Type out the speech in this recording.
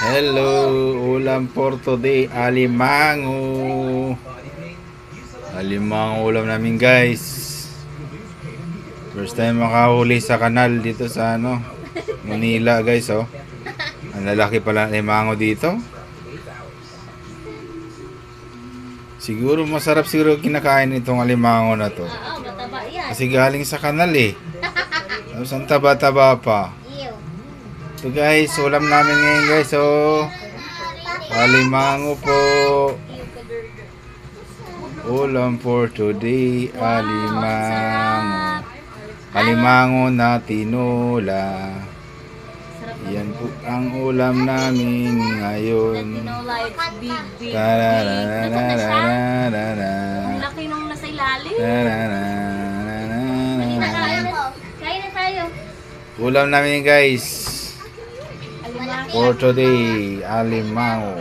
Hello, ulam for today, alimango. Alimango ulam namin guys. First time makahuli sa kanal dito sa Manila guys oh. Ang lalaki pala ng alimango dito. Siguro masarap siguro kinakain itong alimango na to. Oo, mataba yan. Kasi galing sa kanal eh. Tapos ang taba-taba pa. Ew. So guys, ulam namin ngayon guys oh. Alimango po. Ulam for today, alimango. Alimango na tinola. Yan po ang ulam namin ngayon. Tinola, it's big, big, big. Tararararararara. Ang laki nung nasa ilalim. Tararararararara. Kain na tayo. Ulam namin guys Alimango. for today, alimango.